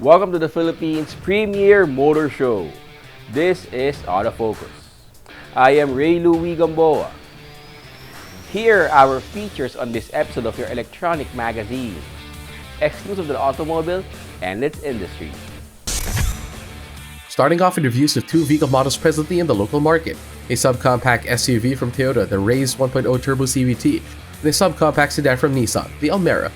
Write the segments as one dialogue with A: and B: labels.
A: Welcome to the Philippines' premier motor show. This is Autofocus. I am Ray Louie Gamboa. Here are our features on this episode of your electronic magazine, exclusive to the automobile and its industry.
B: Starting off in reviews of two vehicle models presently in the local market, a subcompact SUV from Toyota, the Raze 1.0 Turbo CVT, and a subcompact sedan from Nissan, the Almera.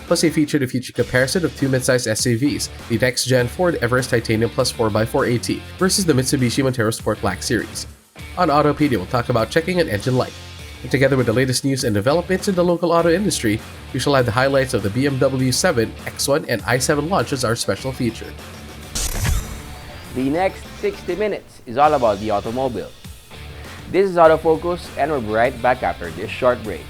B: Plus a feature-to-feature comparison of two midsize SUVs, the next-gen Ford Everest Titanium Plus 4x4 AT versus the Mitsubishi Montero Sport Black Series. On Autopedia, we'll talk about checking an engine light. And together with the latest news and developments in the local auto industry, we shall have the highlights of the BMW 7, X1, and i7 launch as our special feature.
A: The next 60 minutes is all about the automobile. This is Autofocus, and we'll be right back after this short break.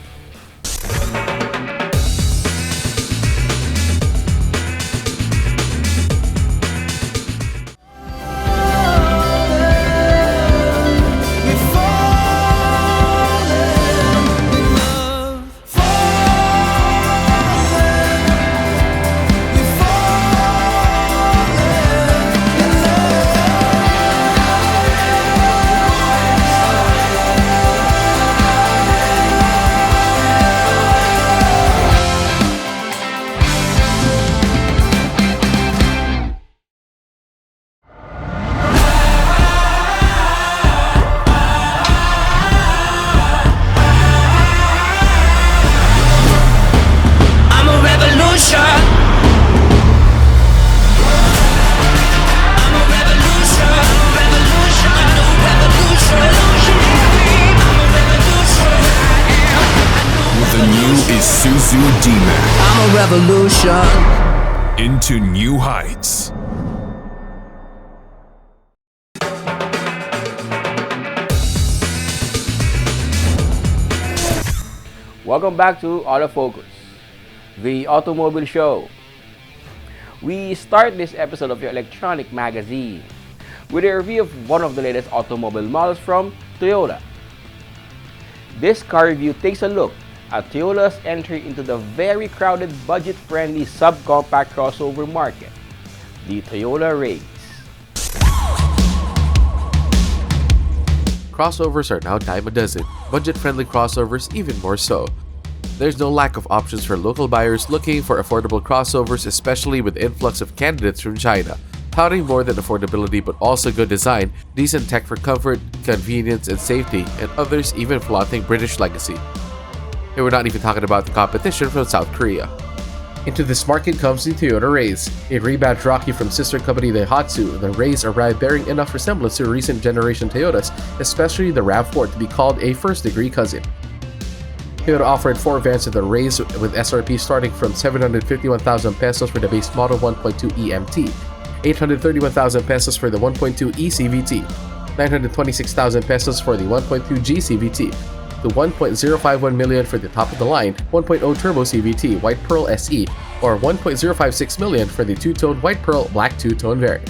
C: Isuzu D-Max.
D: I'm a revolution.
C: Into new heights.
A: Welcome back to Autofocus, the automobile show. We start this episode of your electronic magazine with a review of one of the latest automobile models from Toyota. This car review takes a look at Toyota's entry into the very crowded, budget-friendly subcompact crossover market, the Toyota Raze.
B: Crossovers are now dime a dozen, budget-friendly crossovers even more so. There's no lack of options for local buyers looking for affordable crossovers, especially with the influx of candidates from China, touting more than affordability but also good design, decent tech for comfort, convenience, and safety, and others even flaunting British legacy. And we're not even talking about the competition from South Korea. Into this market comes the Toyota Raze, a rebadged Rocky from sister company Daihatsu. The Raze arrived bearing enough resemblance to recent generation Toyotas, especially the RAV4, to be called a first-degree cousin. Toyota offered four variants of the Raze with SRP starting from 751,000 pesos for the base model 1.2 EMT, 831,000 pesos for the 1.2 eCVT, 926,000 pesos for the 1.2 GCVT, to 1.051 million for the top-of-the-line 1.0 Turbo CVT White Pearl SE, or 1.056 million for the two-tone White Pearl Black two-tone variant.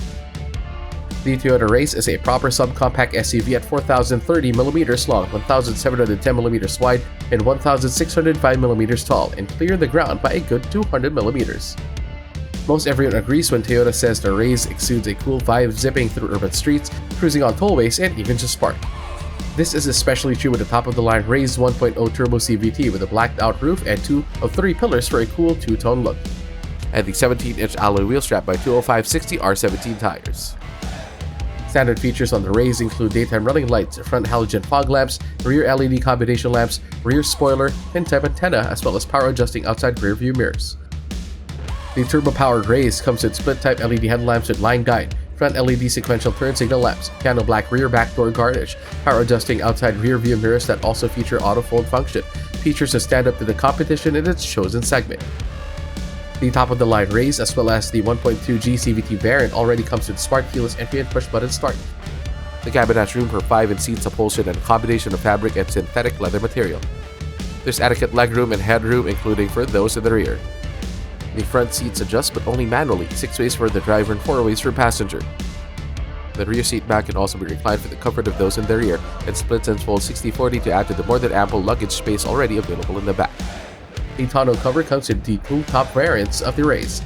B: The Toyota Raze is a proper subcompact SUV at 4,030mm long, 1,710mm wide, and 1,605mm tall, and cleared the ground by a good 200mm. Most everyone agrees when Toyota says the Raze exudes a cool vibe zipping through urban streets, cruising on tollways, and even just park. This is especially true with the top-of-the-line Raze 1.0 Turbo CVT with a blacked-out roof and 2 of 3 pillars for a cool two-tone look, and the 17-inch alloy wheel strapped by 205/60 R17 tires. Standard features on the Raze include daytime running lights, front halogen fog lamps, rear LED combination lamps, rear spoiler, pin-type antenna, as well as power-adjusting outside rear-view mirrors. The turbo-powered Raze comes with split-type LED headlamps with line guide, front LED sequential turn signal lamps, piano black rear back door garnish, power adjusting outside rear view mirrors that also feature auto fold function, features to stand up to the competition in its chosen segment. The top-of-the-line Raze, as well as the 1.2 GCVT variant, already comes with smart keyless entry and push-button start. The cabin has room for 5 in-seats upholstered and a combination of fabric and synthetic leather material. There's adequate legroom and headroom, including for those in the rear. The front seats adjust but only manually, 6 ways for the driver and 4 ways for passenger. The rear seat back can also be reclined for the comfort of those in the rear, and splits and folds 60/40 to add to the more than ample luggage space already available in the back. The tonneau cover comes in the two top variants of the Raze.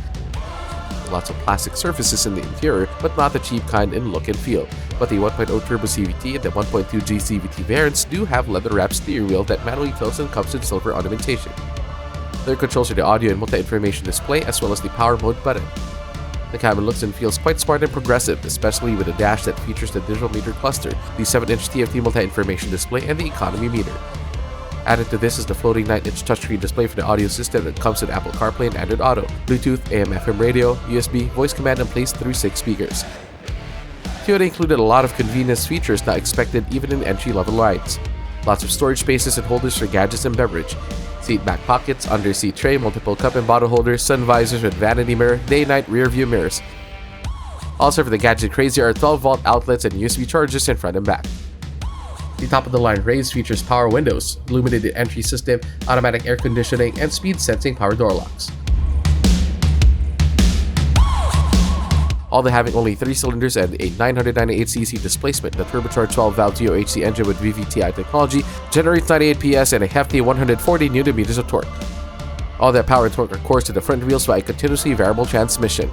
B: lots of plastic surfaces in the interior, but not the cheap kind in look and feel. But the 1.0 Turbo CVT and the 1.2G CVT variants do have leather-wrapped steering wheel that manually tilts and comes in silver ornamentation. There are controls for the audio and multi-information display as well as the power mode button. The cabin looks and feels quite smart and progressive, especially with a dash that features the digital meter cluster, the 7-inch TFT multi-information display, and the economy meter. Added to this is the floating 9-inch touchscreen display for the audio system that comes with Apple CarPlay and Android Auto, Bluetooth, AM/FM radio, USB, voice command, and plays through 6 speakers. Toyota included a lot of convenience features not expected even in entry-level rides. Lots of storage spaces and holders for gadgets and beverage, seat back pockets, under-seat tray, multiple cup and bottle holders, sun visors with vanity mirror, day-night rear-view mirrors. Also for the gadget crazy are 12-volt outlets and USB chargers in front and back. The top-of-the-line Rays features power windows, illuminated entry system, automatic air conditioning, and speed-sensing power door locks. Although having only 3 cylinders and a 998cc displacement, the turbocharged 12-valve DOHC engine with VVTi technology generates 98 PS and a hefty 140 Nm of torque. All that power and torque are coursed to the front wheels by a continuously variable transmission.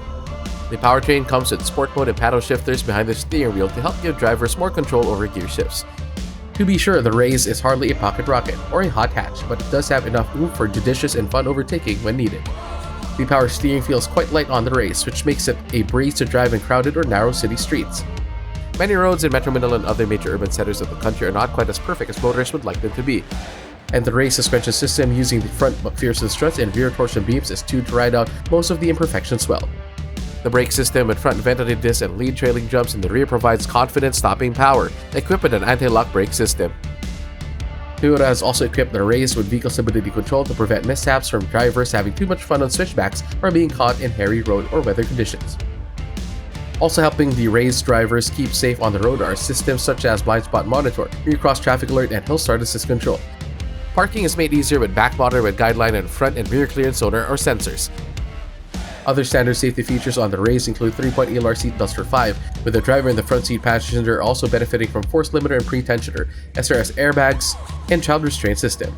B: The powertrain comes with sport mode and paddle shifters behind the steering wheel to help give drivers more control over gear shifts. To be sure, the Rays is hardly a pocket rocket or a hot hatch, but it does have enough room for judicious and fun overtaking when needed. The power steering feels quite light on the Rays, which makes it a breeze to drive in crowded or narrow city streets. Many roads in Metro Manila and other major urban centers of the country are not quite as perfect as motorists would like them to be, and the Rays suspension system using the front McPherson struts and rear torsion beams is tuned to ride out most of the imperfections well. The brake system with front ventilated discs and lead trailing jumps in the rear provides confident stopping power, equipped with an anti-lock brake system. Toyota has also equipped the Rays with vehicle stability control to prevent mishaps from drivers having too much fun on switchbacks or being caught in hairy road or weather conditions. Also helping the Rays drivers keep safe on the road are systems such as blind spot monitor, rear cross traffic alert, and hill start assist control. Parking is made easier with back monitor with guideline and front and rear clearance zoner or sensors. Other standard safety features on the Rays include 3-point ELR seat belts for 5, with the driver and the front seat passenger also benefiting from force limiter and pre-tensioner, SRS airbags, and child restraint system.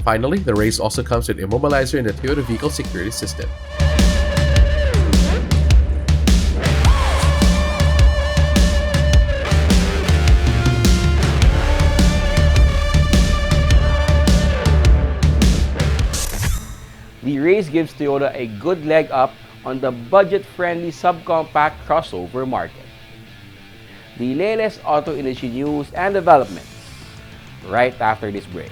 B: Finally, the Rays also comes with immobilizer in the Toyota Vehicle Security System.
A: The Rays gives Toyota a good leg up on the budget-friendly subcompact crossover market. The latest auto industry news and developments right after this break.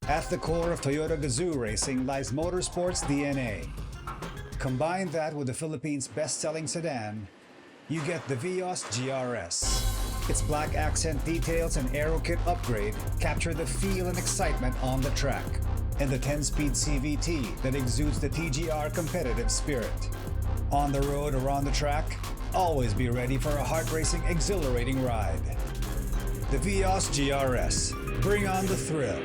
E: At the core of Toyota Gazoo racing lies motorsports DNA. Combine that with the Philippines' best-selling sedan, you get the Vios GRS. Its black accent details and aero kit upgrade capture the feel and excitement on the track, and the 10-speed CVT that exudes the TGR competitive spirit. On the road or on the track, always be ready for a heart-racing, exhilarating ride. The Vios GRS. Bring on the thrill.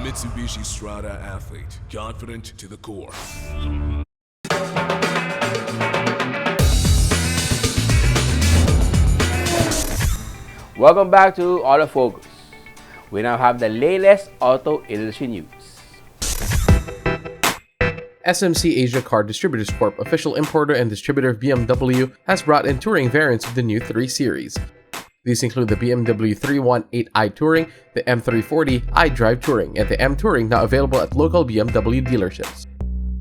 C: Mitsubishi Strada athlete, confident to the core.
A: Welcome back to Autofocus. We now have the latest auto industry news.
B: SMC Asia Car Distributors Corp, official importer and distributor of BMW, has brought in touring variants of the new 3 Series. These include the BMW 318i Touring, the M340 iDrive Touring, and the M Touring, now available at local BMW dealerships.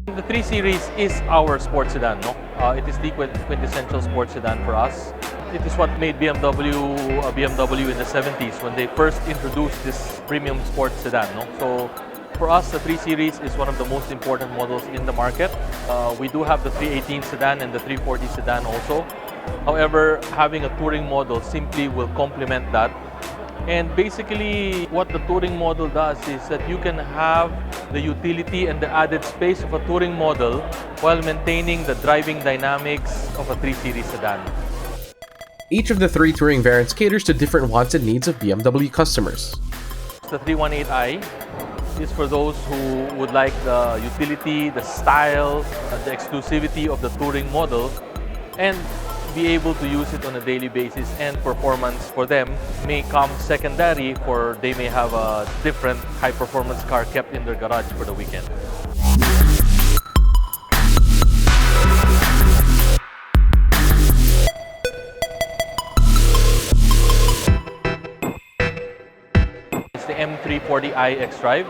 F: The 3 Series is our sports sedan, no? It is the quintessential sports sedan for us. It is what made BMW a BMW in the 70s when they first introduced this premium sports sedan, no? So for us, the 3 Series is one of the most important models in the market. We do have the 318 sedan and the 340 sedan also. However, having a touring model simply will complement that. And basically, what the touring model does is that you can have the utility and the added space of a touring model while maintaining the driving dynamics of a 3 Series sedan.
B: Each of the 3 touring variants caters to different wants and needs of BMW customers.
F: The 318i is for those who would like the utility, the style, the exclusivity of the touring model, and be able to use it on a daily basis, and performance for them may come secondary, for they may have a different high-performance car kept in their garage for the weekend. It's the M340i xDrive,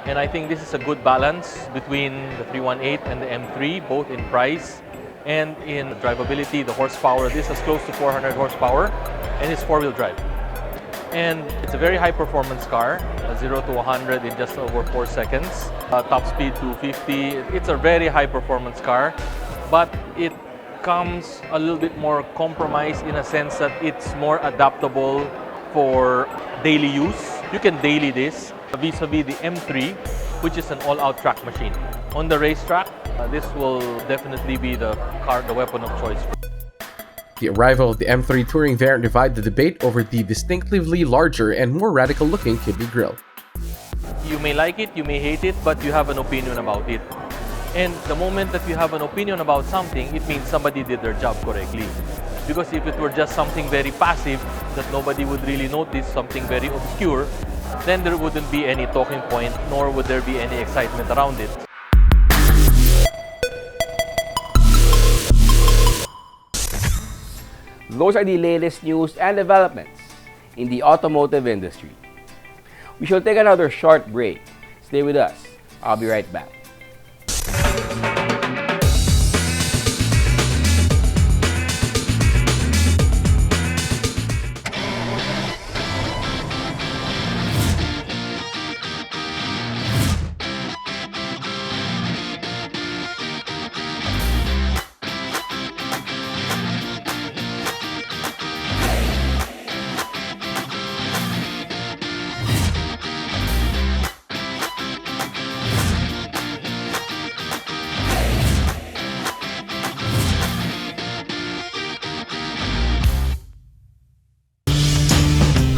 F: and I think this is a good balance between the 318 and the M3, both in price and in drivability, the horsepower. This is close to 400 horsepower, and it's four-wheel drive. And it's a very high-performance car, 0 to 100 in just over 4 seconds. Top speed 250. It's a very high-performance car, but it comes a little bit more compromised in a sense that it's more adaptable for daily use. You can daily this vis-a-vis the M3, which is an all-out track machine. On the racetrack, this will definitely be the weapon of choice.
B: The arrival of the M3 Touring variant divided the debate over the distinctively larger and more radical-looking kidney grille.
F: You may like it, you may hate it, but you have an opinion about it. And the moment that you have an opinion about something, it means somebody did their job correctly. Because if it were just something very passive that nobody would really notice, something very obscure, then there wouldn't be any talking point, nor would there be any excitement around it.
A: Those are the latest news and developments in the automotive industry. We shall take another short break. Stay with us. I'll be right back.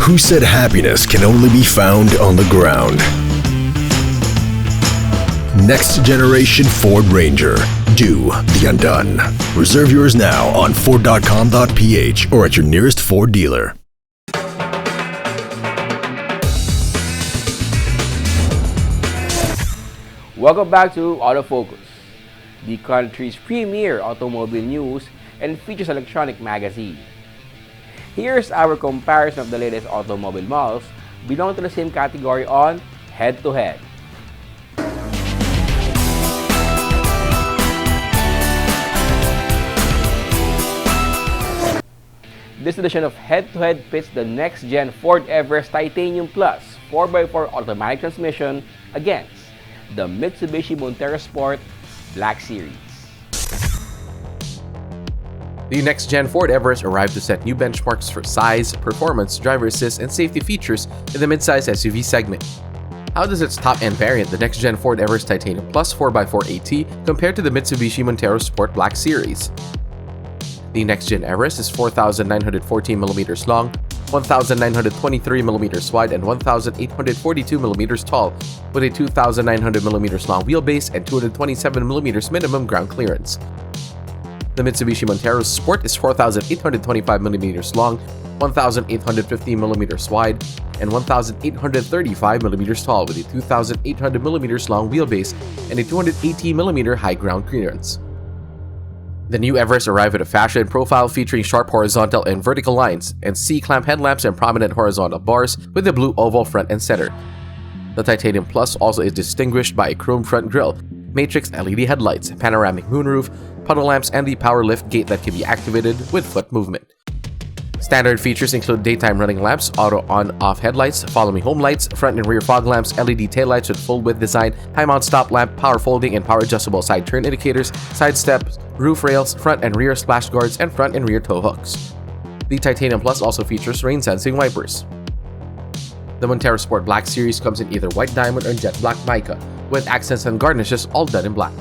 G: Who said happiness can only be found on the ground? Next generation Ford Ranger. Do the undone. Reserve yours now on Ford.com.ph or at your nearest Ford dealer.
A: Welcome back to Autofocus, the country's premier automobile news and features electronic magazine. Here's our comparison of the latest automobile models belong to the same category on head-to-head. This edition of Head-to-Head pits the next-gen Ford Everest Titanium Plus 4x4 automatic transmission against the Mitsubishi Montero Sport Black Series.
B: The next-gen Ford Everest arrived to set new benchmarks for size, performance, driver assist, and safety features in the midsize SUV segment. How does its top-end variant, the next-gen Ford Everest Titanium Plus 4x4 AT, compare to the Mitsubishi Montero Sport Black Series? The next-gen Everest is 4,914mm long, 1,923mm wide, and 1,842mm tall, with a 2,900mm long wheelbase and 227mm minimum ground clearance. The Mitsubishi Montero Sport is 4,825mm long, 1,850mm wide, and 1,835mm tall, with a 2,800mm long wheelbase and a 280mm high ground clearance. The new Everest arrived with a fashion profile featuring sharp horizontal and vertical lines, and C-clamp headlamps and prominent horizontal bars with a blue oval front and center. The Titanium Plus also is distinguished by a chrome front grille, matrix LED headlights, panoramic moonroof, puddle lamps, and the power lift gate that can be activated with foot movement. Standard features include daytime running lamps, auto on-off headlights, follow-me home lights, front and rear fog lamps, LED taillights with full-width design, high-mount stop lamp, power folding and power-adjustable side turn indicators, side steps, roof rails, front and rear splash guards, and front and rear tow hooks. The Titanium Plus also features rain-sensing wipers. The Montero Sport Black Series comes in either white diamond or jet black mica, with accents and garnishes all done in black.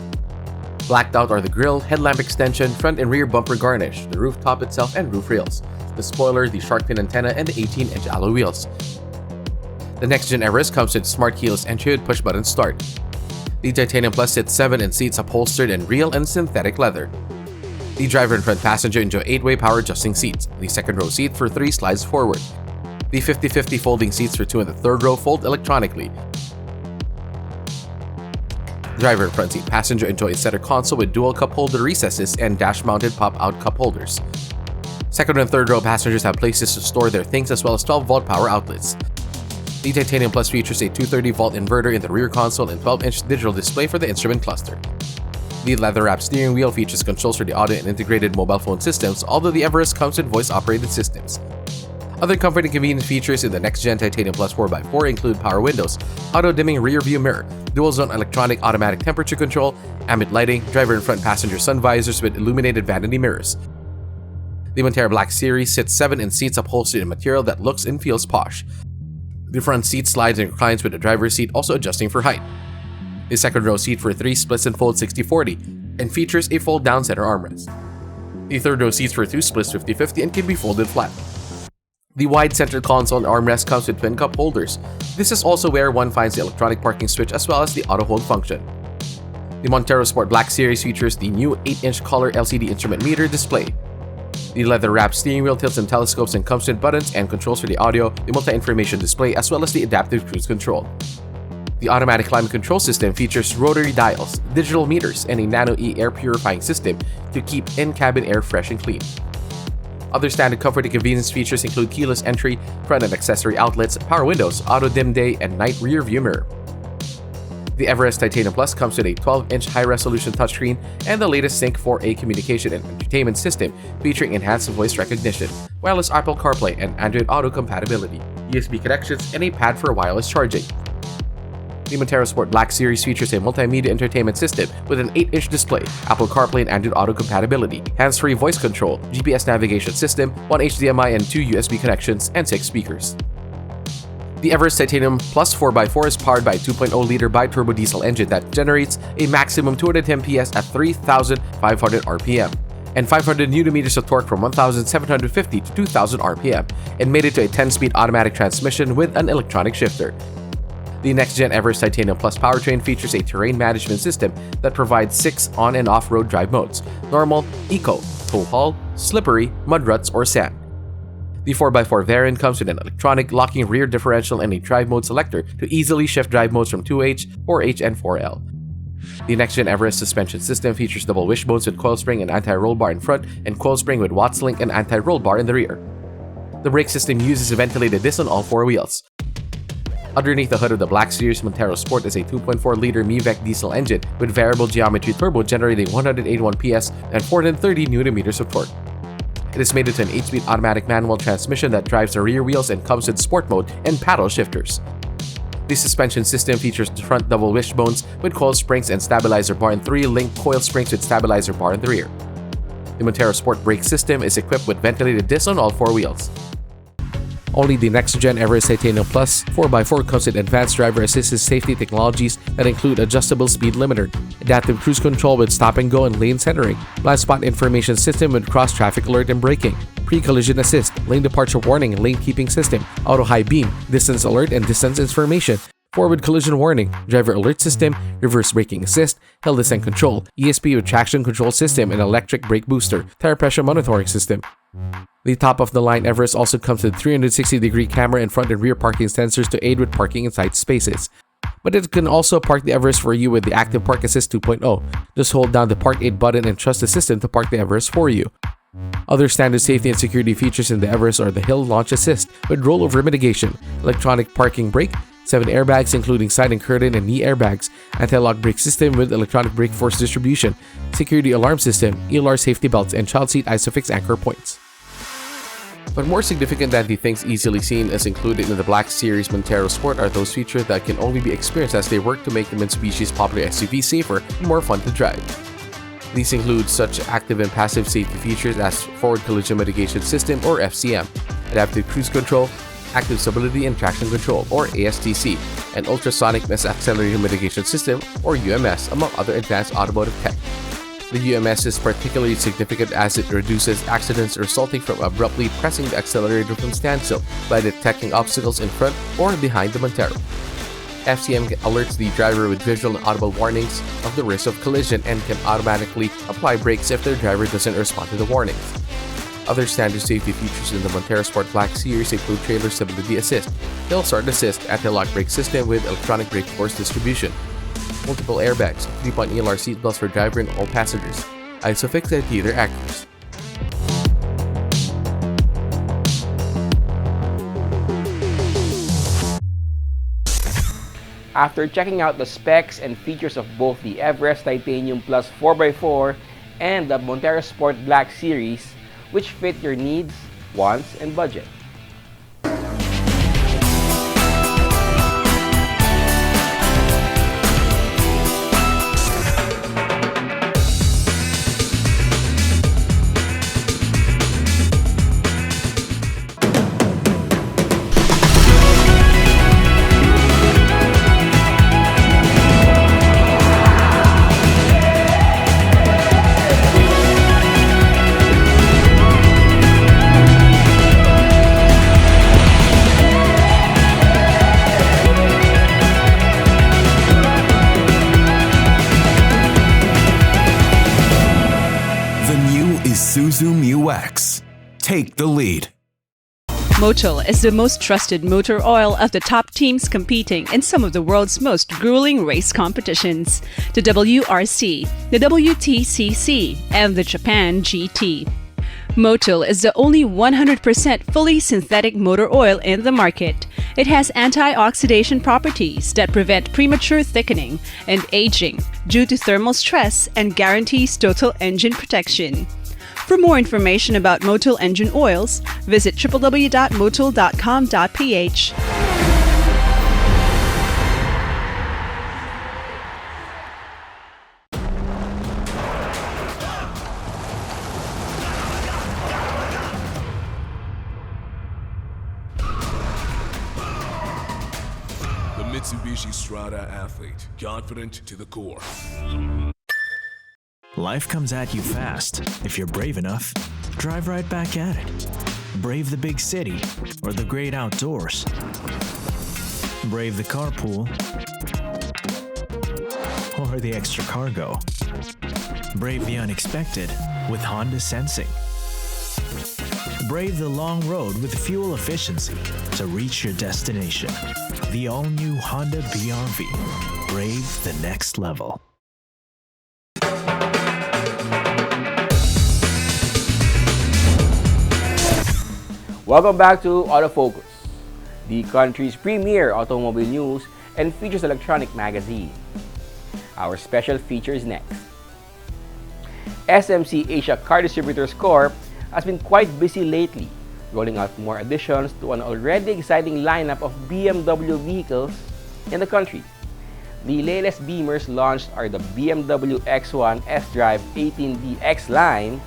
B: Blacked out are the grille, headlamp extension, front and rear bumper garnish, the rooftop itself and roof rails, the spoiler, the shark fin antenna, and the 18-inch alloy wheels. The next-gen Everest comes with smart keyless entry with push-button start. The Titanium Plus sits 7 in seats upholstered in real and synthetic leather. The driver and front passenger enjoy 8-way power adjusting seats. The second row seat for 3 slides forward. The 50-50 folding seats for 2 in the third row fold electronically. Driver and front seat passenger enjoy a center console with dual cup holder recesses and dash-mounted pop-out cup holders. Second and third row passengers have places to store their things as well as 12-volt power outlets. The Titanium Plus features a 230-volt inverter in the rear console and 12-inch digital display for the instrument cluster. The leather-wrapped steering wheel features controls for the audio and integrated mobile phone systems, although the Everest comes with voice-operated systems. Other comfort and convenience features in the next-gen Titanium Plus 4x4 include power windows, auto-dimming rear-view mirror, dual-zone electronic automatic temperature control, ambient lighting, driver and front passenger sun visors with illuminated vanity mirrors. The Montero Black Series sits 7 in seats upholstered in material that looks and feels posh. The front seat slides and reclines with the driver's seat also adjusting for height. The second row seat for 3 splits and folds 60-40 and features a fold-down center armrest. The third row seats for 2 splits 50-50 and can be folded flat. The wide center console and armrest comes with twin cup holders. This is also where one finds the electronic parking switch as well as the auto hold function. The Montero Sport Black Series features the new 8-inch color LCD instrument meter display. The leather-wrapped steering wheel tilts and telescopes and comes with buttons and controls for the audio, the multi-information display, as well as the adaptive cruise control. The automatic climate control system features rotary dials, digital meters, and a Nano E air purifying system to keep in-cabin air fresh and clean. Other standard comfort and convenience features include keyless entry, front and accessory outlets, power windows, auto-dim day, and night rear view mirror. The Everest Titanium Plus comes with a 12-inch high-resolution touchscreen and the latest Sync 4A communication and entertainment system featuring enhanced voice recognition, wireless Apple CarPlay and Android Auto compatibility, USB connections, and a pad for wireless charging. The Montero Sport Black Series features a multimedia entertainment system with an 8-inch display, Apple CarPlay and Android Auto compatibility, hands-free voice control, GPS navigation system, 1 HDMI and 2 USB connections, and 6 speakers. The Everest Titanium Plus 4x4 is powered by a 2.0-liter bi-turbo diesel engine that generates a maximum 210 PS at 3,500 RPM and 500 Nm of torque from 1,750 to 2,000 RPM and made it to a 10-speed automatic transmission with an electronic shifter. The next-gen Everest Titanium Plus powertrain features a terrain management system that provides 6 on- and off-road drive modes: normal, eco, tow haul, slippery, mud ruts, or sand. The 4x4 variant comes with an electronic locking rear differential and a drive mode selector to easily shift drive modes from 2H, 4H, and 4L. The next-gen Everest suspension system features double wishbones with coil spring and anti-roll bar in front and coil spring with Watts link and anti-roll bar in the rear. The brake system uses a ventilated disc on all 4 wheels. Underneath the hood of the Black Series Montero Sport is a 2.4-liter MiVec diesel engine with variable geometry turbo generating 181 PS and 430 Nm of torque. It is mated to an 8-speed automatic manual transmission that drives the rear wheels and comes with sport mode and paddle shifters. The suspension system features the front double wishbones with coil springs and stabilizer bar and 3 linked coil springs with stabilizer bar in the rear. The Montero Sport brake system is equipped with ventilated discs on all 4 wheels. Only the next-gen Everest Titanium Plus 4x4 comes with advanced driver assisted safety technologies that include adjustable speed limiter, adaptive cruise control with stop and go and lane centering, blind spot information system with cross-traffic alert and braking, pre-collision assist, lane departure warning and lane keeping system, auto high beam, distance alert and distance information, forward collision warning, driver alert system, reverse braking assist, hill descent control, ESP with traction control system and electric brake booster, tire pressure monitoring system. The top-of-the-line Everest also comes with 360-degree camera and front and rear parking sensors to aid with parking in tight spaces. But it can also park the Everest for you with the Active Park Assist 2.0. Just hold down the Park Aid button and trust the system to park the Everest for you. Other standard safety and security features in the Everest are the Hill Launch Assist with rollover mitigation, electronic parking brake, 7 airbags including side and curtain and knee airbags, anti-lock brake system with electronic brake force distribution, security alarm system, ELR safety belts, and child seat ISOFIX anchor points. But more significant than the things easily seen as included in the Black Series Montero Sport are those features that can only be experienced as they work to make the Mitsubishi's popular SUV safer and more fun to drive. These include such active and passive safety features as Forward Collision Mitigation System or FCM, Adaptive Cruise Control, Active Stability and Traction Control or ASTC, and Ultrasonic Mass Accelerator Mitigation System or UMS, among other advanced automotive tech. The UMS is particularly significant as it reduces accidents resulting from abruptly pressing the accelerator from standstill by detecting obstacles in front or behind the Montero. FCM alerts the driver with visual and audible warnings of the risk of collision and can automatically apply brakes if the driver doesn't respond to the warnings. Other standard safety features in the Montero Sport Black Series include trailer stability assist, hill start assist, anti-lock brake system with electronic brake force distribution, multiple airbags, 3-point ELR seatbelts for driver and all passengers, ISOFIX and theater actors.
A: After checking out the specs and features of both the Everest Titanium Plus 4x4 and the Montero Sport Black Series, which fit your needs, wants, and budget.
D: Isuzu Mu-X. Take the lead.
H: Motul is the most trusted motor oil of the top teams competing in some of the world's most grueling race competitions: the WRC, the WTCC, and the Japan GT. Motul is the only 100% fully synthetic motor oil in the market. It has antioxidant properties that prevent premature thickening and aging due to thermal stress and guarantees total engine protection. For more information about Motul engine oils, visit www.motul.com.ph.
C: The Mitsubishi Strada athlete, confident to the core.
I: Life comes at you fast. If you're brave enough, drive right back at it. Brave the big city or the great outdoors. Brave the carpool or the extra cargo. Brave the unexpected with Honda Sensing. Brave the long road with fuel efficiency to reach your destination. The all-new Honda BRV. Brave the next level.
A: Welcome back to Autofocus, the country's premier automobile news and features electronic magazine. Our special feature is next. SMC Asia Car Distributors Corp has been quite busy lately, rolling out more additions to an already exciting lineup of BMW vehicles in the country. The latest Beamers launched are the BMW X1 S-Drive 18D X line,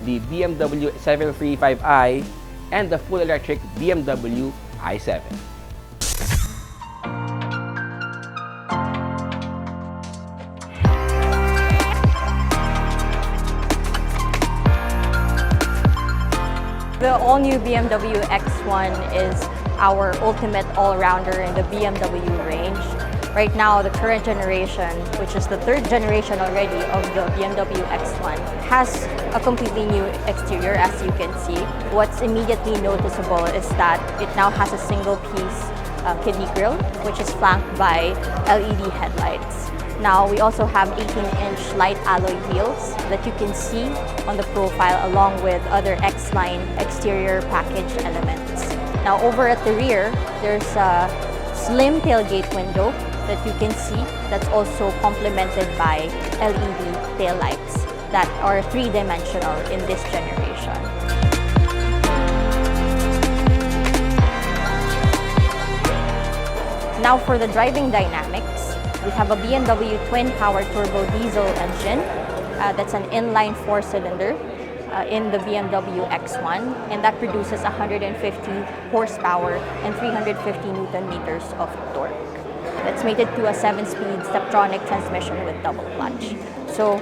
A: the BMW 735i, and the full electric BMW i7.
J: The all-new BMW X1 is our ultimate all-rounder in the BMW range. Right now, the current generation, which is the third generation already of the BMW X1, has a completely new exterior, as you can see. What's immediately noticeable is that it now has a single-piece kidney grille, which is flanked by LED headlights. Now, we also have 18-inch light alloy wheels that you can see on the profile, along with other X-Line exterior package elements. Now, over at the rear, there's a slim tailgate window that you can see that's also complemented by LED taillights that are three-dimensional in this generation. Now for the driving dynamics, we have a BMW twin-power turbo diesel engine that's an inline four-cylinder in the BMW X1, and that produces 150 horsepower and 350 Newton meters of torque. That's mated to a 7-speed Steptronic transmission with double clutch. So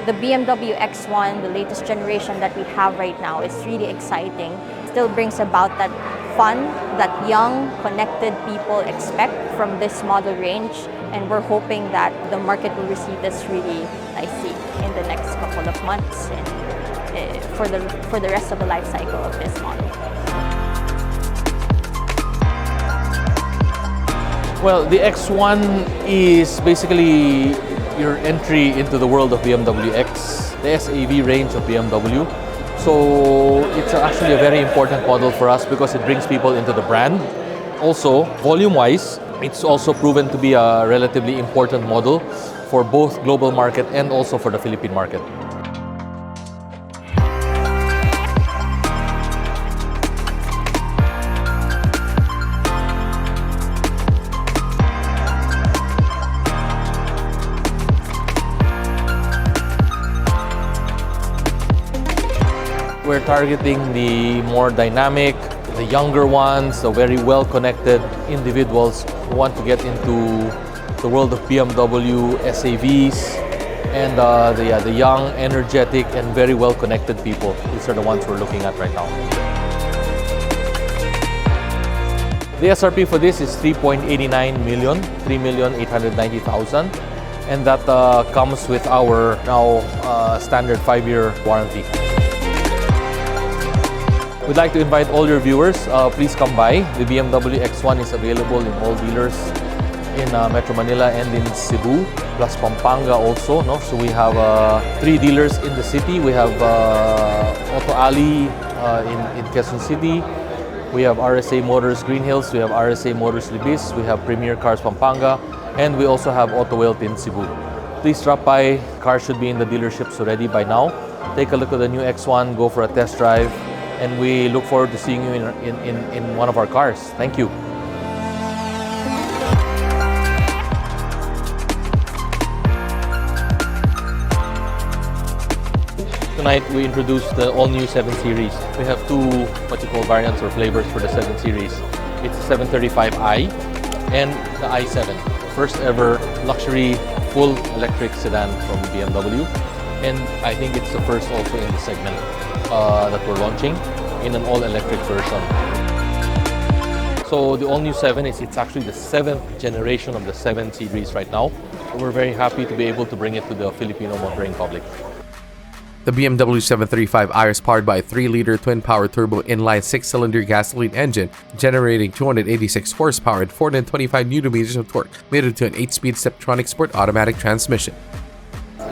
J: The BMW X1, the latest generation that we have right now, is really exciting. Still brings about that fun that young, connected people expect from this model range, and we're hoping that the market will receive this really nicely in the next couple of months and for the rest of the life cycle of this model.
F: Well, the X1 is basically your entry into the world of BMW X, the SAV range of BMW. So it's actually a very important model for us because it brings people into the brand. Also, volume-wise, it's also proven to be a relatively important model for both global market and also for the Philippine market. We're targeting the more dynamic, the younger ones, the very well-connected individuals who want to get into the world of BMW SAVs, and the young, energetic, and very well-connected people. These are the ones we're looking at right now. The SRP for this is 3.89 million, 3,890,000, and that comes with our now standard 5-year warranty. We'd like to invite all your viewers, please come by. The BMW X1 is available in all dealers in Metro Manila and in Cebu, plus Pampanga also. No? So we have 3 dealers in the city. We have Auto Alley in Quezon City. We have RSA Motors Green Hills. We have RSA Motors Libis. We have Premier Cars Pampanga. And we also have Auto Wealth in Cebu. Please drop by. Cars should be in the dealerships already by now. Take a look at the new X1. Go for a test drive. And we look forward to seeing you in one of our cars. Thank you. Tonight we introduced the all-new 7 Series. We have 2 what you call variants or flavors for the 7 Series. It's the 735i and the i7. First ever luxury full electric sedan from BMW. And I think it's the first also in the segment that we're launching in an all-electric version. So the all-new 7 it's actually the 7th generation of the 7 Series right now. We're very happy to be able to bring it to the Filipino motoring public.
B: The BMW 735i is powered by a 3-liter twin-power turbo inline 6-cylinder gasoline engine, generating 286 horsepower and 425 Nm of torque, mated to an 8-speed Steptronic Sport automatic transmission.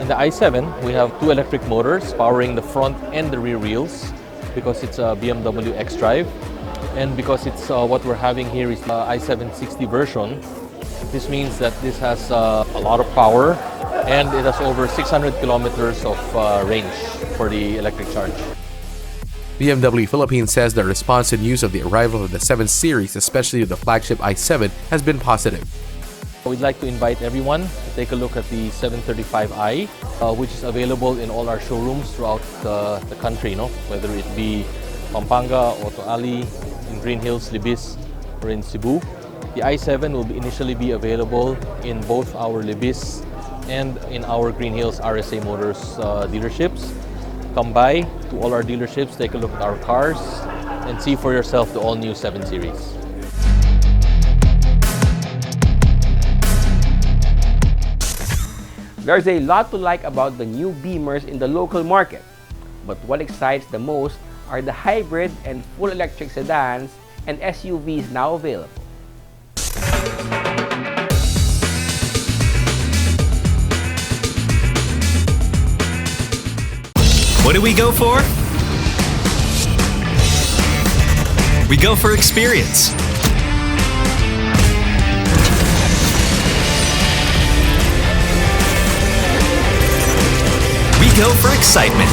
F: In the i7, we have 2 electric motors powering the front and the rear wheels because it's a BMW xDrive, and because it's what we're having here is the i760 version. This means that this has a lot of power and it has over 600 kilometers of range for the electric charge.
B: BMW Philippines says the response and use of the arrival of the 7 Series, especially the flagship i7, has been positive.
F: We'd like to invite everyone to take a look at the 735i, which is available in all our showrooms throughout the country, whether it be Pampanga, Auto Alley, in Green Hills, Libis, or in Cebu. The i7 will initially be available in both our Libis and in our Green Hills RSA Motors dealerships. Come by to all our dealerships, take a look at our cars, and see for yourself the all-new 7 Series.
A: There's a lot to like about the new Beamers in the local market, but what excites the most are the hybrid and full electric sedans and SUVs now available.
K: What do we go for? We go for experience. We go for excitement.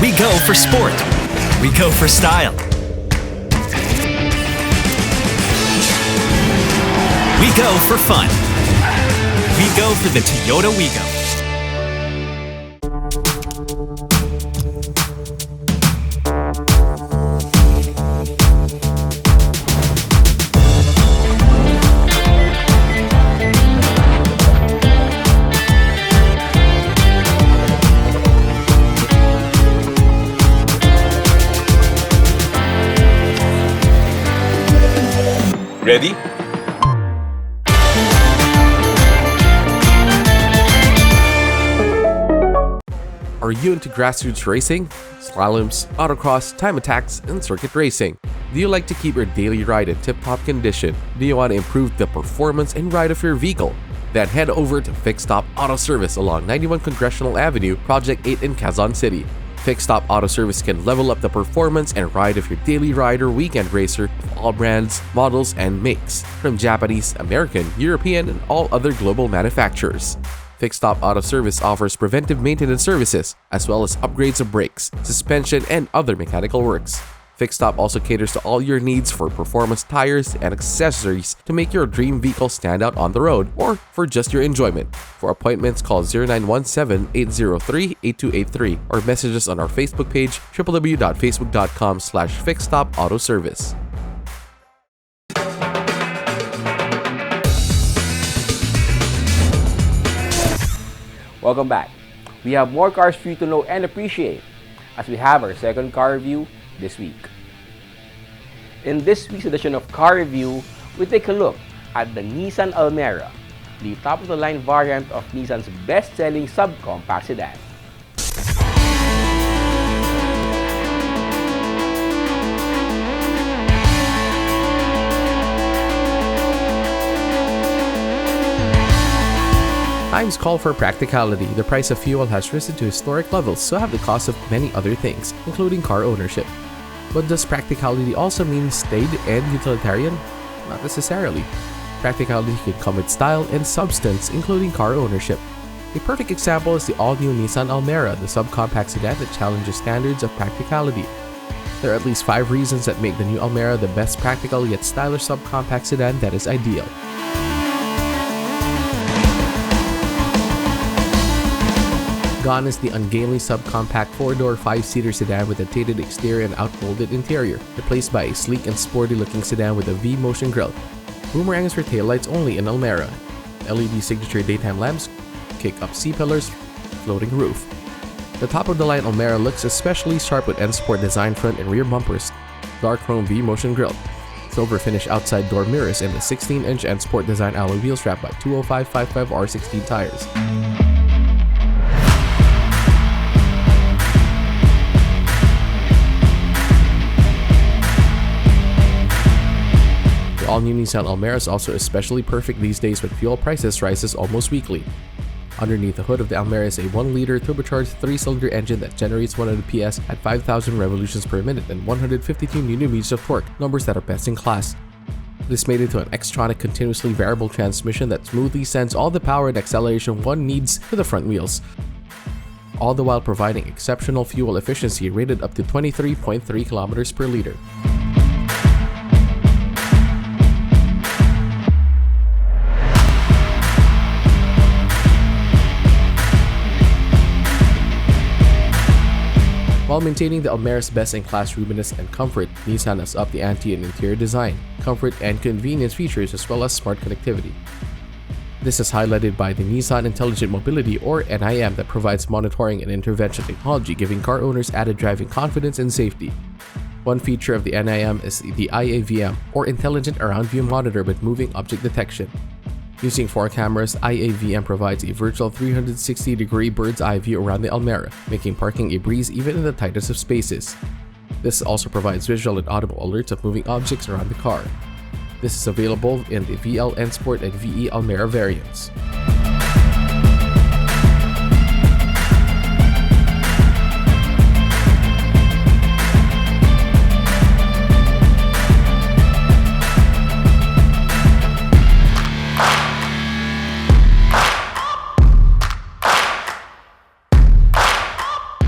K: We go for sport. We go for style. We go for fun. We go for the Toyota Wigo.
C: Ready?
B: Are you into grassroots racing, slaloms, autocross, time attacks, and circuit racing? Do you like to keep your daily ride in tip-top condition? Do you want to improve the performance and ride of your vehicle? Then head over to Fixed Stop Auto Service along 91 Congressional Avenue, Project 8 in Quezon City. Fixed Stop Auto Service can level up the performance and ride of your daily ride or weekend racer of all brands, models, and makes, from Japanese, American, European, and all other global manufacturers. Fixed Stop Auto Service offers preventive maintenance services, as well as upgrades of brakes, suspension, and other mechanical works. Fixed Stop also caters to all your needs for performance tires and accessories to make your dream vehicle stand out on the road or for just your enjoyment. For appointments, call 0917-803-8283 or message us on our Facebook page, www.facebook.com/fixedstopautoservice.
A: Welcome back. We have more cars for you to know and appreciate as we have our second car review this week. In this week's edition of Car Review, we take a look at the Nissan Almera, the top-of-the-line variant of Nissan's best-selling subcompact sedan.
B: Times call for practicality. The price of fuel has risen to historic levels, so have the cost of many other things, including car ownership. But does practicality also mean staid and utilitarian? Not necessarily. Practicality can come with style and substance, including car ownership. A perfect example is the all-new Nissan Almera, the subcompact sedan that challenges standards of practicality. There are at least 5 reasons that make the new Almera the best practical yet stylish subcompact sedan that is ideal. Gone is the ungainly subcompact 4-door 5-seater sedan with a dated exterior and outmolded interior, replaced by a sleek and sporty-looking sedan with a V-motion grille. Boomerangs for taillights only in Almera. LED signature daytime lamps, kick-up C-pillars, floating roof. The top-of-the-line Almera looks especially sharp with N-Sport design front and rear bumpers, dark chrome V-motion grille, silver finish outside door mirrors, and the 16-inch N-Sport design alloy wheels wrapped by 205/55 R16 tires. The all-new Nissan Almera is also especially perfect these days when fuel prices rises almost weekly. Underneath the hood of the Almera is a 1-liter turbocharged 3-cylinder engine that generates 100 PS at 5,000 revolutions per minute and 152 Nm of torque, numbers that are best in class. This made it to an Xtronic continuously variable transmission that smoothly sends all the power and acceleration one needs to the front wheels, all the while providing exceptional fuel efficiency rated up to 23.3 km per liter. While maintaining the Almera's best-in-class roominess and comfort, Nissan has upped the ante in interior design, comfort, and convenience features as well as smart connectivity. This is highlighted by the Nissan Intelligent Mobility or NIM that provides monitoring and intervention technology, giving car owners added driving confidence and safety. One feature of the NIM is the IAVM or Intelligent Around View Monitor with moving object detection. Using 4 cameras, IAVM provides a virtual 360-degree bird's-eye view around the Almera, making parking a breeze even in the tightest of spaces. This also provides visual and audible alerts of moving objects around the car. This is available in the VL N Sport and VE Almera variants.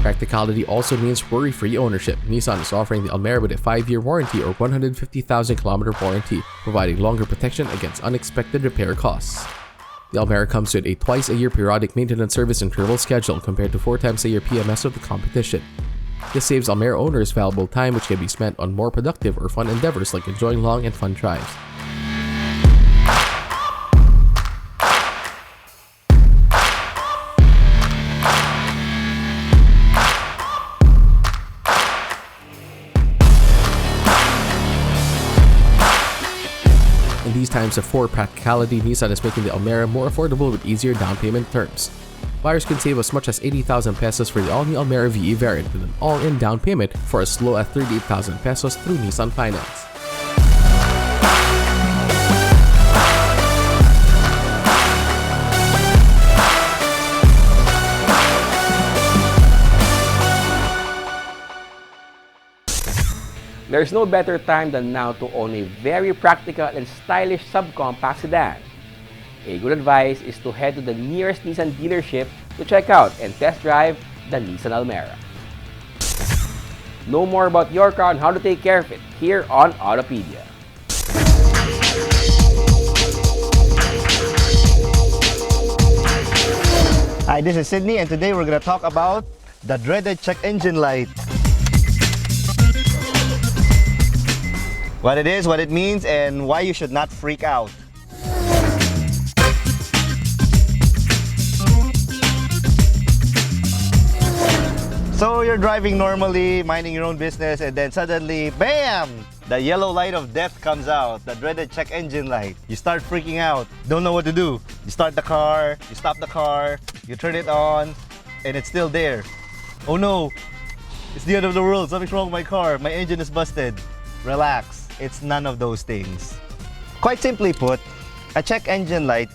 B: Practicality also means worry-free ownership. Nissan is offering the Almera with a 5-year warranty or 150,000 km warranty, providing longer protection against unexpected repair costs. The Almera comes with a twice-a-year periodic maintenance service interval schedule compared to 4 times a year PMS of the competition. This saves Almera owners valuable time which can be spent on more productive or fun endeavors like enjoying long and fun drives. In these times of poor practicality, Nissan is making the Almera more affordable with easier down payment terms. Buyers can save as much as 80,000 pesos for the all-new Almera VE variant with an all-in down payment for as low as 38,000 pesos through Nissan Finance.
A: There's no better time than now to own a very practical and stylish subcompact sedan. A good advice is to head to the nearest Nissan dealership to check out and test drive the Nissan Almera. Know more about your car and how to take care of it here on Autopedia.
L: Hi, this is Sydney, and today we're going to talk about the dreaded check engine light. What it is, what it means, and why you should not freak out. So you're driving normally, minding your own business, and then suddenly, BAM! The yellow light of death comes out, the dreaded check engine light. You start freaking out, don't know what to do. You start the car, you stop the car, you turn it on, and it's still there. Oh no, it's the end of the world, something's wrong with my car, my engine is busted. Relax, it's none of those things. Quite simply put, a check engine light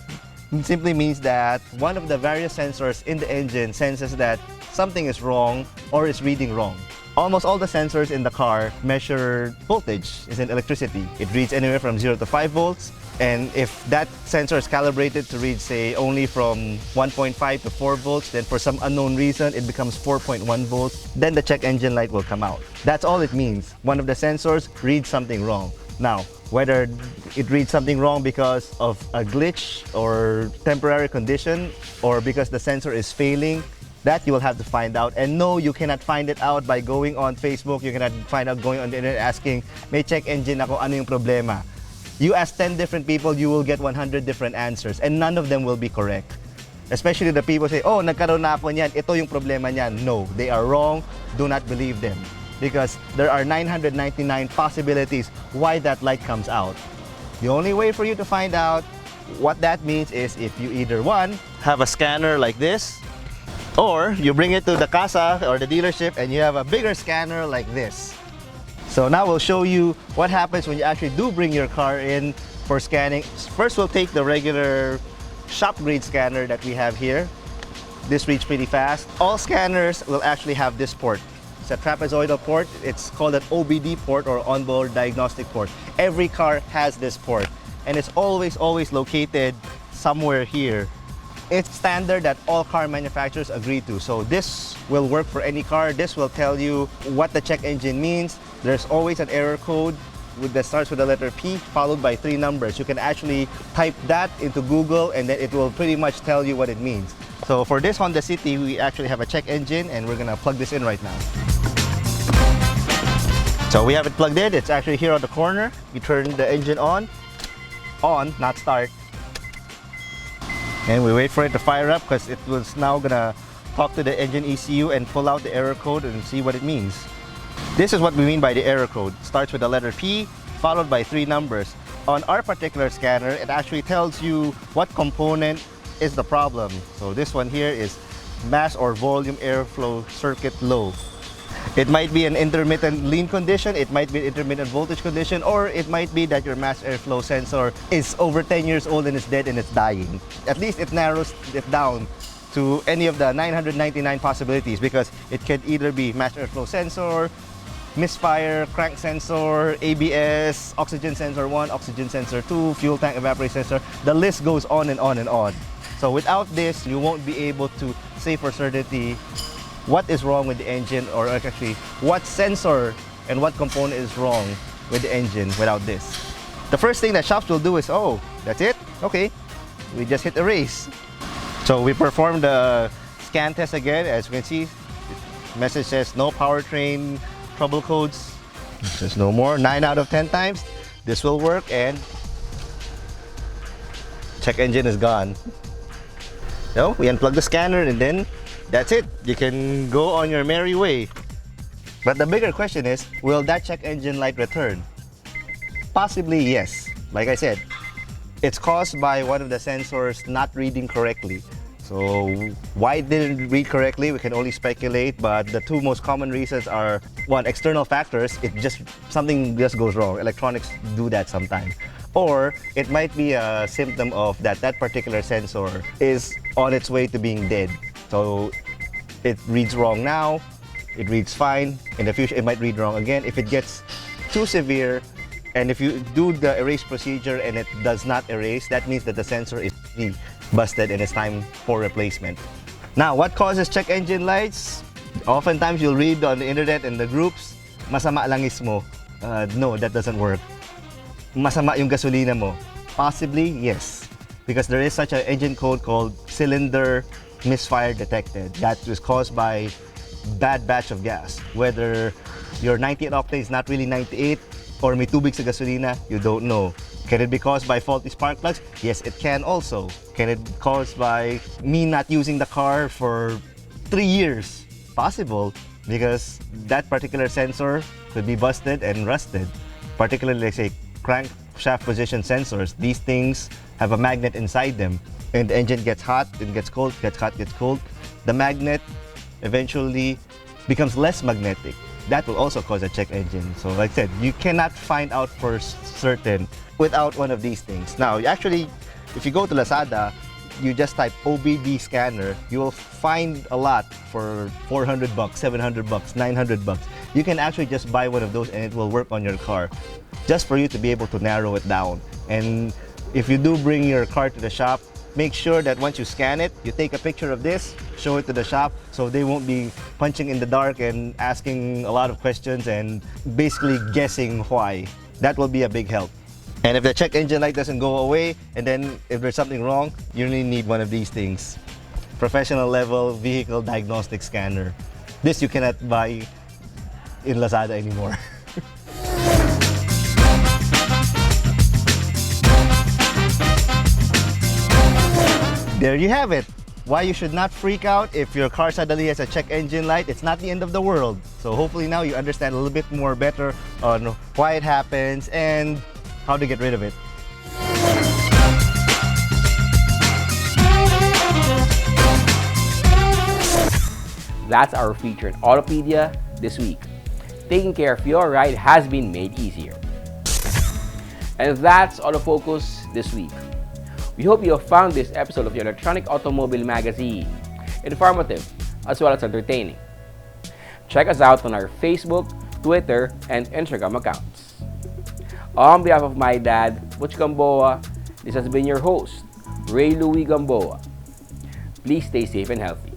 L: simply means that one of the various sensors in the engine senses that something is wrong or is reading wrong. Almost all the sensors in the car measure voltage, is in electricity. It reads anywhere from 0 to 5 volts, and if that sensor is calibrated to read, say, only from 1.5 to 4 volts, then for some unknown reason it becomes 4.1 volts, then the check engine light will come out. That's all it means. One of the sensors reads something wrong. Now, whether it reads something wrong because of a glitch or temporary condition, or because the sensor is failing, that you will have to find out. And no, you cannot find it out by going on Facebook. You cannot find out going on the internet asking, may check engine ako, ano yung problema? You ask 10 different people, you will get 100 different answers, and none of them will be correct. Especially the people say, oh, nagkaroon na ako niyan, ito yung problema niyan. No, they are wrong. Do not believe them. Because there are 999 possibilities why that light comes out. The only way for you to find out what that means is if you either, one, have a scanner like this, or you bring it to the casa or the dealership and you have a bigger scanner like this. So now we'll show you what happens when you actually do bring your car in for scanning. First, we'll take the regular shop grade scanner that we have here. This reads pretty fast. All scanners will actually have this port. It's a trapezoidal port. It's called an OBD port, or onboard diagnostic port. Every car has this port, and it's always located somewhere here. It's standard that all car manufacturers agree to. So this will work for any car. This will tell you what the check engine means. There's always an error code that starts with the letter P followed by 3 numbers. You can actually type that into Google and then it will pretty much tell you what it means. So for this Honda City, we actually have a check engine, and we're gonna plug this in right now. So we have it plugged in. It's actually here on the corner. You turn the engine on, not start. And we wait for it to fire up because it was now gonna talk to the engine ECU and pull out the error code and see what it means. This is what we mean by the error code. It starts with the letter P followed by 3 numbers. On our particular scanner, it actually tells you what component is the problem. So this one here is mass or volume airflow circuit low. It might be an intermittent lean condition, it might be an intermittent voltage condition, or it might be that your mass airflow sensor is over 10 years old and it's dead and it's dying. At least it narrows it down to any of the 999 possibilities, because it can either be mass airflow sensor, misfire, crank sensor, ABS, oxygen sensor 1, oxygen sensor 2, fuel tank evaporation sensor. The list goes on and on and on. So without this, you won't be able to say for certainty what is wrong with the engine, or actually what sensor and what component is wrong with the engine without this. The first thing that shops will do is, oh, that's it? Okay, we just hit erase. So we perform the scan test again. As you can see, the message says no powertrain trouble codes. There's no more. 9 out of 10 times, this will work, and check engine is gone. So we unplug the scanner, and then that's it. You can go on your merry way. But the bigger question is, will that check engine light return? Possibly yes. Like I said, It's caused by one of the sensors not reading correctly. So why it didn't read correctly, we can only speculate, but the two most common reasons are, one, external factors, something just goes wrong. Electronics do that sometimes. Or it might be a symptom of that particular sensor is on its way to being dead. So it reads wrong now, it reads fine. In the future, it might read wrong again. If it gets too severe, and if you do the erase procedure and it does not erase, that means that the sensor is busted and it's time for replacement. Now, what causes check engine lights? Oftentimes you'll read on the internet and the groups, masama langis mo. No, that doesn't work. Masama yung gasolina mo. Possibly, yes. Because there is such an engine code called cylinder misfire detected. That is caused by bad batch of gas. Whether your 98 octane is not really 98 or may tubig sa gasolina, you don't know. Can it be caused by faulty spark plugs? Yes, it can also. Can it be caused by me not using the car for 3 years? Possible, because that particular sensor could be busted and rusted. Particularly, let's say, crankshaft position sensors. These things have a magnet inside them. And the engine gets hot, it gets cold, gets hot, gets cold. The magnet eventually becomes less magnetic. That will also cause a check engine. So like I said, you cannot find out for certain without one of these things. Now, actually, if you go to Lazada, you just type OBD scanner, you will find a lot for 400 bucks, 700 bucks, 900 bucks. You can actually just buy one of those and it will work on your car, just for you to be able to narrow it down. And if you do bring your car to the shop, make sure that once you scan it, you take a picture of this, show it to the shop, so they won't be punching in the dark and asking a lot of questions and basically guessing why. That will be a big help. And if the check engine light doesn't go away, and then if there's something wrong, you really need one of these things. Professional level vehicle diagnostic scanner. This you cannot buy in Lazada anymore. There you have it. Why you should not freak out if your car suddenly has a check engine light. It's not the end of the world. So hopefully now you understand a little bit more better on why it happens and how to get rid of it.
A: That's our feature in Autopedia this week. Taking care of your ride has been made easier. And that's Autofocus this week. We hope you have found this episode of your Electronic Automobile Magazine informative as well as entertaining. Check us out on our Facebook, Twitter, and Instagram accounts. On behalf of my dad, Butch Gamboa, this has been your host, Ray Louie Gamboa. Please stay safe and healthy.